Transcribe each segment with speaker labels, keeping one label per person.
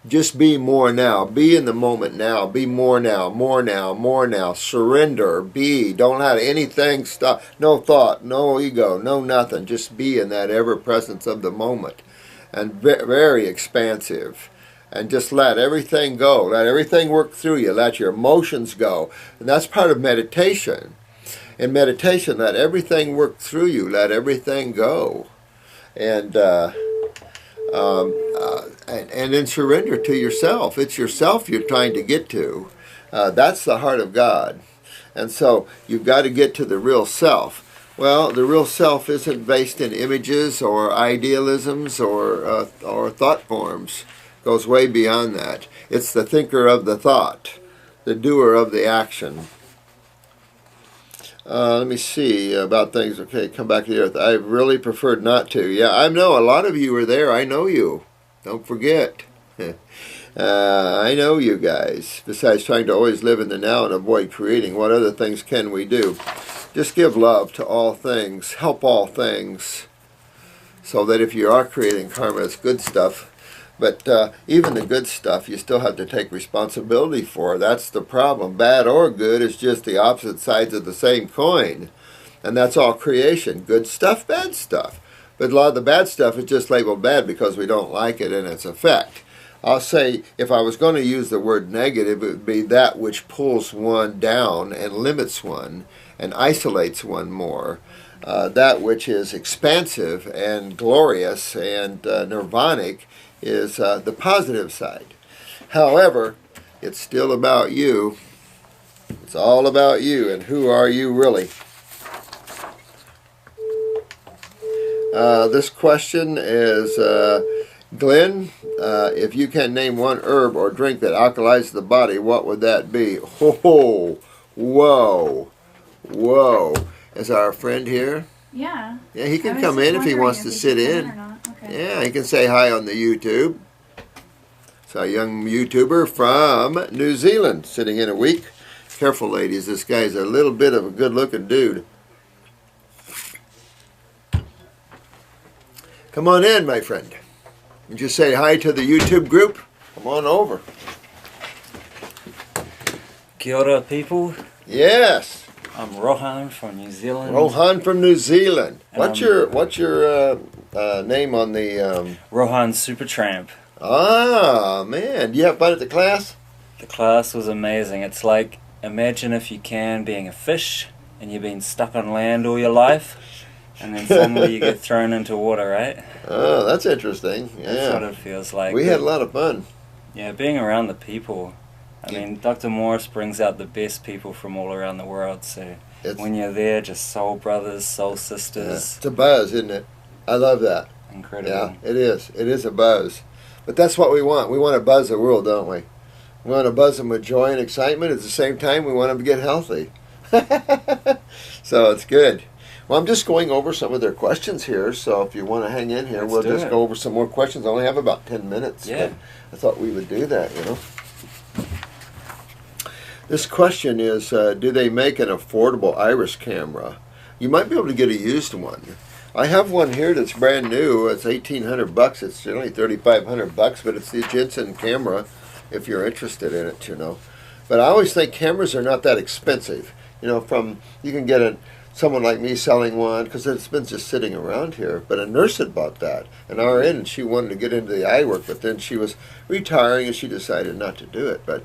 Speaker 1: Just be more now. Be in the moment now. Be more now, more now, more now. Surrender. Be. Don't let anything stop. No thought, no ego, no nothing. Just be in that ever presence of the moment. And very expansive. And just let everything go. Let everything work through you. Let your emotions go. And that's part of meditation. In meditation, let everything work through you. Let everything go. And then surrender to yourself. It's yourself you're trying to get to. That's the heart of God. And so you've got to get to the real self. Well, the real self isn't based in images or idealisms or thought forms. It goes way beyond that. It's the thinker of the thought, the doer of the action. Let me see about things. Okay, come back to the earth. I really preferred not to. Yeah, I know a lot of you are there. I know you. Don't forget. I know you guys. Besides trying to always live in the now and avoid creating, what other things can we do? Just give love to all things. Help all things. So that if you are creating karma, it's good stuff. But even the good stuff, you still have to take responsibility for. That's the problem. Bad or good is just the opposite sides of the same coin. And that's all creation. Good stuff, bad stuff. But a lot of the bad stuff is just labeled bad because we don't like it in its effect. I'll say, if I was going to use the word negative, it would be that which pulls one down and limits one and isolates one more. That which is expansive and glorious and nirvanic is the positive side. However, it's still about you. It's all about you, and who are you really? This question is, Glenn, if you can name one herb or drink that alkalizes the body, what would that be? Oh, whoa, whoa. Is our friend here?
Speaker 2: Yeah.
Speaker 1: Yeah, he can come in if he wants to sit in. Okay. Yeah, he can say hi on the YouTube. So a young YouTuber from New Zealand sitting in a week. Careful, ladies. This guy's a little bit of a good-looking dude. Come on in, my friend. And just say hi to the YouTube group. Come on over.
Speaker 3: Kia ora, people.
Speaker 1: Yes.
Speaker 3: I'm Rohan from New Zealand.
Speaker 1: Rohan from New Zealand. What's your name on the...
Speaker 3: Rohan Supertramp.
Speaker 1: Ah, man. Do you have fun at the class?
Speaker 3: The class was amazing. It's like, imagine if you can being a fish and you've been stuck on land all your life and then suddenly you get thrown into water, right?
Speaker 1: Oh, that's interesting. Yeah.
Speaker 3: That's what it feels like.
Speaker 1: We had a lot of fun.
Speaker 3: Yeah, being around the people. I mean, Dr. Morse brings out the best people from all around the world, so when you're there, just soul brothers, soul sisters.
Speaker 1: Yeah. It's a buzz, isn't it? I love that.
Speaker 3: Incredible.
Speaker 1: Yeah, it is. It is a buzz. But that's what we want. We want to buzz the world, don't we? We want to buzz them with joy and excitement. At the same time, we want them to get healthy. So it's good. Well, I'm just going over some of their questions here, so if you want to hang in here, we'll just go over some more questions. I only have about 10 minutes.
Speaker 3: Yeah.
Speaker 1: I thought we would do that, you know. This question is, do they make an affordable iris camera? You might be able to get a used one. I have one here that's brand new. It's $1,800. It's generally $3,500, but it's the Jensen camera if you're interested in it, you know. But I always think cameras are not that expensive. You know, you can get someone like me selling one because it's been just sitting around here. But a nurse had bought that, an RN, and she wanted to get into the eye work, but then she was retiring and she decided not to do it. But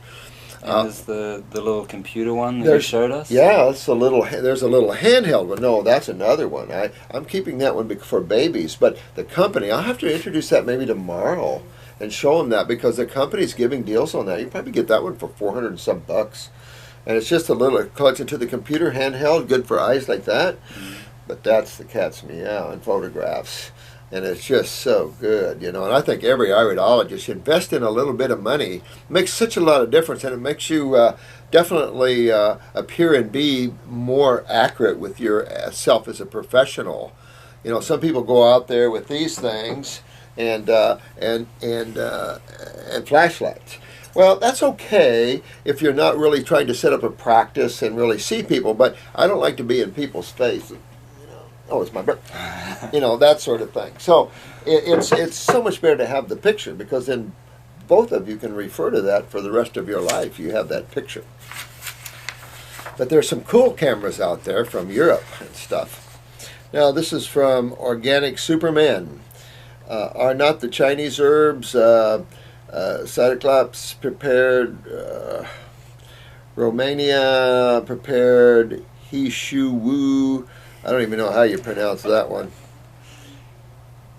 Speaker 3: there's the little computer one that you showed us?
Speaker 1: Yeah, there's a little handheld one. No, that's another one. I'm keeping that one for babies. But the company, I'll have to introduce that maybe tomorrow and show them that because the company's giving deals on that. You can probably get that one for $400 and some bucks. And it's just a little, it plugs into the computer, handheld, good for eyes like that. Mm-hmm. But that's the cat's meow in photographs. And it's just so good, you know. And I think every iridologist should invest in a little bit of money. It makes such a lot of difference, and it makes you definitely appear and be more accurate with yourself as a professional. You know, some people go out there with these things and flashlights. Well, that's okay if you're not really trying to set up a practice and really see people, but I don't like to be in people's face. Oh, it's my breath. You know, that sort of thing. So it's so much better to have the picture because then both of you can refer to that for the rest of your life. You have that picture. But there's some cool cameras out there from Europe and stuff. Now this is from Organic Superman. Are not the Chinese herbs Cyclops prepared, Romania prepared, Hishu Wu, I don't even know how you pronounce that one.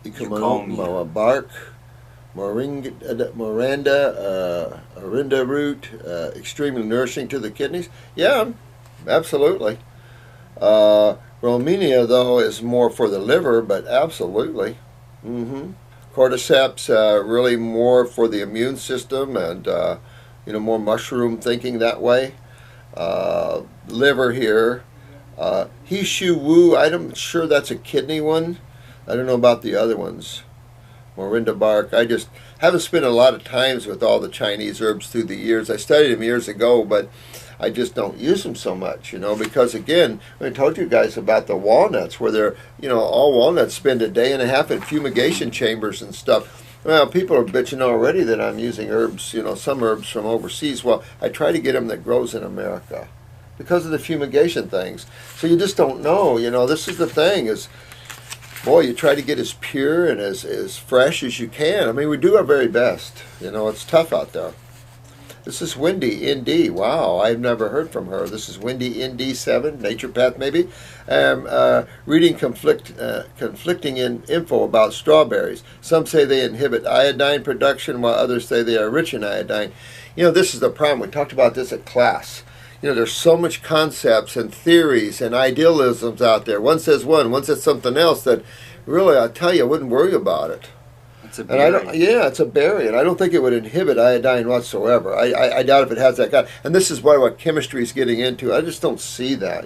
Speaker 1: Bark, Morinda, Arinda root, extremely nourishing to the kidneys. Yeah, absolutely. Romania, though, is more for the liver, but absolutely. Cordyceps, really more for the immune system and, more mushroom thinking that way. Liver here. Hishu Wu, I'm sure that's a kidney one. I don't know about the other ones. Morinda bark. I just haven't spent a lot of times with all the Chinese herbs through the years. I studied them years ago, but I just don't use them so much, because again, I told you guys about the walnuts, where they're, all walnuts spend a day and a half in fumigation chambers and stuff. Well, people are bitching already that I'm using herbs, some herbs from overseas. Well, I try to get them that grows in America because of the fumigation things. So you just don't know, this is the thing is, boy, you try to get as pure and as fresh as you can. I mean, we do our very best. It's tough out there. This is Wendy ND. Wow, I've never heard from her. This is Wendy ND7, Naturopath maybe. Reading conflicting info about strawberries. Some say they inhibit iodine production, while others say they are rich in iodine. This is the problem. We talked about this at class. There's so much concepts and theories and idealisms out there. One says one says something else that really, I tell you, I wouldn't worry about it.
Speaker 3: It's a berry.
Speaker 1: It's a berry, and I don't think it would inhibit iodine whatsoever. I doubt if it has that kind. And this is what chemistry is getting into. I just don't see that,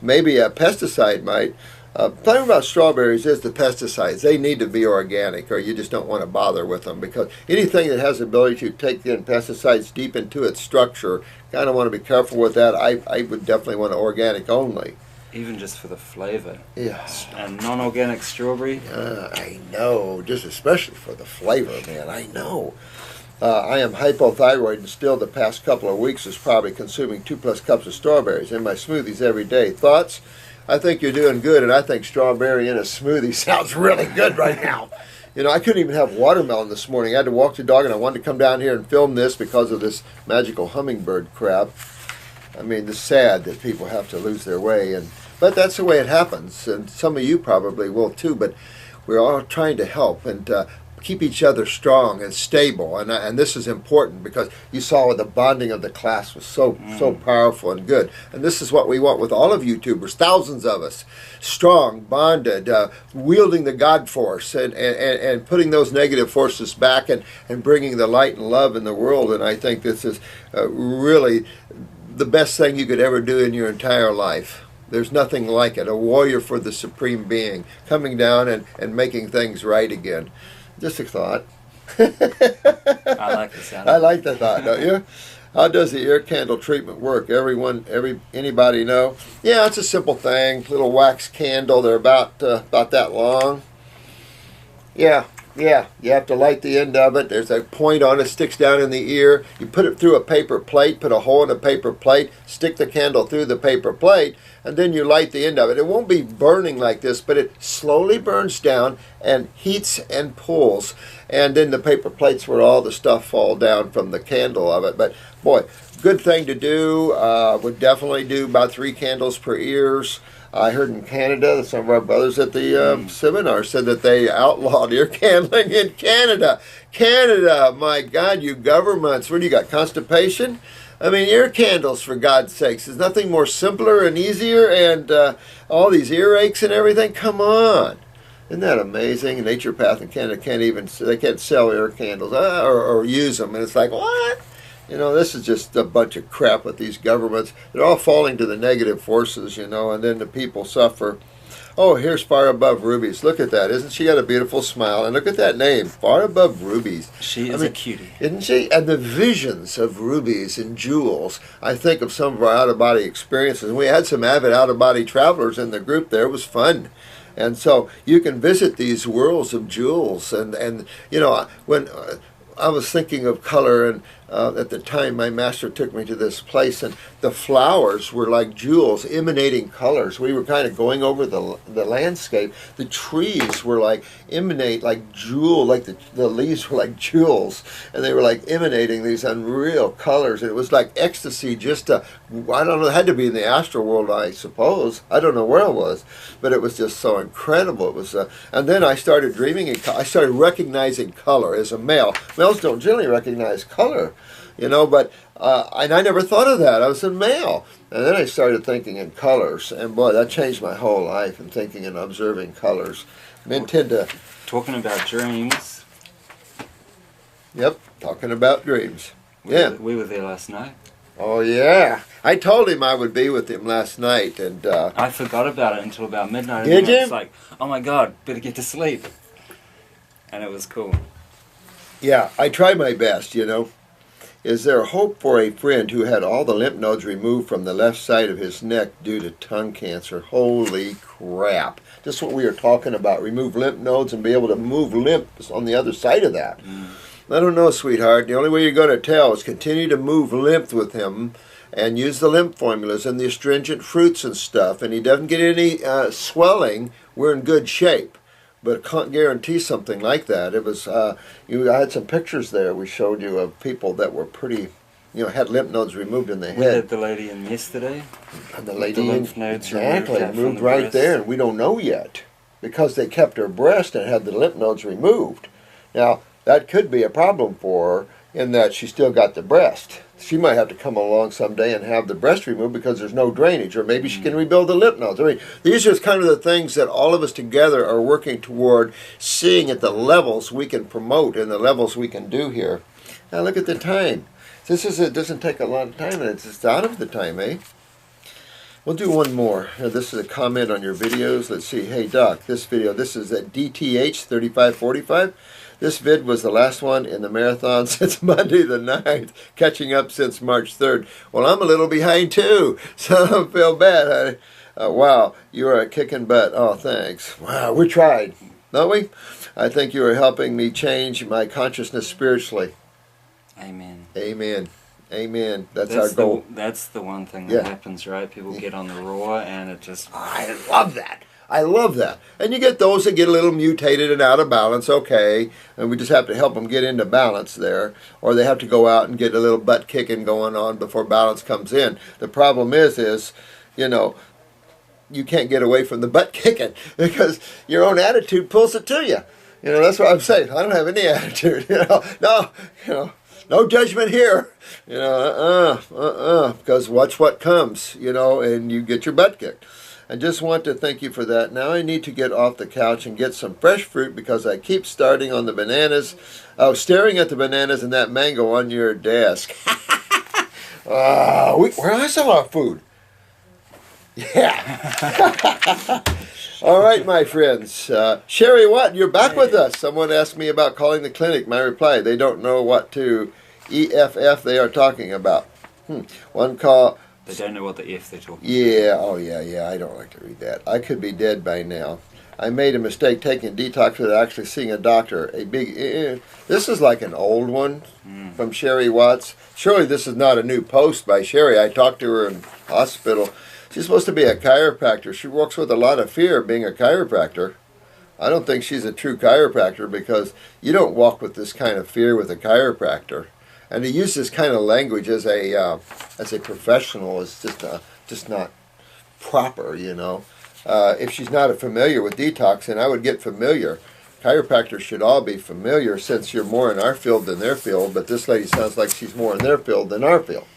Speaker 1: Maybe a pesticide might. The thing about strawberries is the pesticides. They need to be organic, or you just don't want to bother with them, because anything that has the ability to take in pesticides deep into its structure, kind of want to be careful with that. I would definitely want organic only.
Speaker 3: Even just for the flavor.
Speaker 1: Yeah.
Speaker 3: And non-organic strawberry.
Speaker 1: I know, just especially for the flavor, man. I know. I am hypothyroid, and still the past couple of weeks is probably consuming 2+ cups of strawberries in my smoothies every day. Thoughts? I think you're doing good, and I think strawberry in a smoothie sounds really good right now. I couldn't even have watermelon this morning. I had to walk the dog, and I wanted to come down here and film this because of this magical hummingbird crap. I mean, it's sad that people have to lose their way, but that's the way it happens, and some of you probably will too. But we're all trying to help and keep each other strong and stable, and this is important, because you saw the bonding of the class was so powerful and good. And this is what we want with all of YouTubers, thousands of us, strong, bonded, wielding the God force and putting those negative forces back and bringing the light and love in the world. And I think this is really the best thing you could ever do in your entire life. There's nothing like it. A warrior for the Supreme Being, coming down and making things right again. Just a thought.
Speaker 3: I like the sound.
Speaker 1: I like the thought, don't you? How does the ear candle treatment work? Anybody know? Yeah, it's a simple thing. Little wax candle. They're about that long. Yeah. You have to light the end of it. There's a point on it, sticks down in the ear. You put it through a paper plate, put a hole in a paper plate, stick the candle through the paper plate, and then you light the end of it. It won't be burning like this, but it slowly burns down and heats and pulls. And then the paper plate's where all the stuff fall down from the candle of it. But boy, good thing to do. Would definitely do about 3 candles per ears. I heard in Canada, some of our brothers at the seminar said that they outlawed ear candling in Canada. Canada, my God, you governments. What do you got, constipation? I mean, ear candles, for God's sakes. There's nothing more simpler and easier, and all these earaches and everything. Come on. Isn't that amazing? Naturopath in Canada can't sell ear candles or use them. And it's like, what? This is just a bunch of crap with these governments. They're all falling to the negative forces, and then the people suffer. Oh, here's Far Above Rubies. Look at that. Isn't she got a beautiful smile? And look at that name, Far Above Rubies.
Speaker 3: She is a cutie.
Speaker 1: Isn't she? And the visions of rubies and jewels. I think of some of our out-of-body experiences. We had some avid out-of-body travelers in the group there. It was fun. And so you can visit these worlds of jewels, and you know, when I was thinking of color, and at the time my master took me to this place, and the flowers were like jewels emanating colors. We were kind of going over the landscape. The trees were like emanate like jewel, like the leaves were like jewels, and they were like emanating these unreal colors. And it was like ecstasy. Just I don't know, it had to be in the astral world, I suppose. I don't know where it was, but it was just so incredible. It was, and then I started dreaming, and I started recognizing color as a male. Males don't generally recognize color, you know, but and I never thought of that. I was a male, and then I started thinking in colors, and boy, that changed my whole life. And thinking and observing colors. Men tend to.
Speaker 3: Talking about dreams.
Speaker 1: Yep, talking about dreams.
Speaker 3: We were there last night.
Speaker 1: Oh yeah, I told him I would be with him last night, and
Speaker 3: I forgot about it until about midnight.
Speaker 1: Did you?
Speaker 3: It's like, oh my God, better get to sleep. And it was cool.
Speaker 1: Yeah, I try my best, you know. Is there hope for a friend who had all the lymph nodes removed from the left side of his neck due to tongue cancer? Holy crap. Just what we were talking about. Remove lymph nodes and be able to move lymph on the other side of that. I don't know, sweetheart. The only way you're going to tell is continue to move lymph with him and use the lymph formulas and the astringent fruits and stuff. And he doesn't get any swelling, we're in good shape. But I can't guarantee something like that. It was, I had some pictures there we showed you of people that were pretty, you know, had lymph nodes removed in the head.
Speaker 3: We had the lady in yesterday.
Speaker 1: And the lady,
Speaker 3: the lymph nodes
Speaker 1: exactly, moved
Speaker 3: the
Speaker 1: right
Speaker 3: breast.
Speaker 1: there, and we don't know yet because they kept her breast and had the lymph nodes removed. Now, that could be a problem for her in that she still got the breast. She might have to come along someday and have the breast removed because there's no drainage, or maybe she can rebuild the lymph nodes. I mean, these are kind of the things that all of us together are working toward seeing at the levels we can promote and the levels we can do here. Now look at the time. It doesn't take a lot of time, and it's just out of the time, eh? We'll do one more. This is a comment on your videos. Let's see. Hey, Doc, this is at DTH 3545. This vid was the last one in the marathon since Monday the 9th, catching up since March 3rd. Well, I'm a little behind too, so I don't feel bad, honey. Wow, you are kicking butt. Oh, thanks. Wow, we tried, don't we? I think you are helping me change my consciousness spiritually.
Speaker 3: Amen.
Speaker 1: Amen. Amen. That's our goal.
Speaker 3: That's the one thing that happens, right? People get on the raw, and it just...
Speaker 1: I love that. I love that. And you get those that get a little mutated and out of balance, okay, and we just have to help them get into balance there, or they have to go out and get a little butt kicking going on before balance comes in. The problem is, you know, you can't get away from the butt kicking because your own attitude pulls it to you. You know, that's what I'm saying. I don't have any attitude, no judgment here, because watch what comes, and you get your butt kicked. I just want to thank you for that. Now I need to get off the couch and get some fresh fruit because I keep starting on the bananas. Staring at the bananas and that mango on your desk. Where I sell our food. Yeah. All right, my friends. Sherry, what? You're back with us. Someone asked me about calling the clinic. My reply, they don't know what to EFF they are talking about. One call...
Speaker 3: They don't know what the F they're talking
Speaker 1: about. Yeah, I don't like to read that. I could be dead by now. I made a mistake taking detox without actually seeing a doctor. This is like an old one from Sherry Watts. Surely this is not a new post by Sherry. I talked to her in hospital. She's supposed to be a chiropractor. She works with a lot of fear being a chiropractor. I don't think she's a true chiropractor because you don't walk with this kind of fear with a chiropractor. And to use this kind of language as a professional is just not proper, If she's not familiar with detoxing, I would get familiar. Chiropractors should all be familiar since you're more in our field than their field, but this lady sounds like she's more in their field than our field.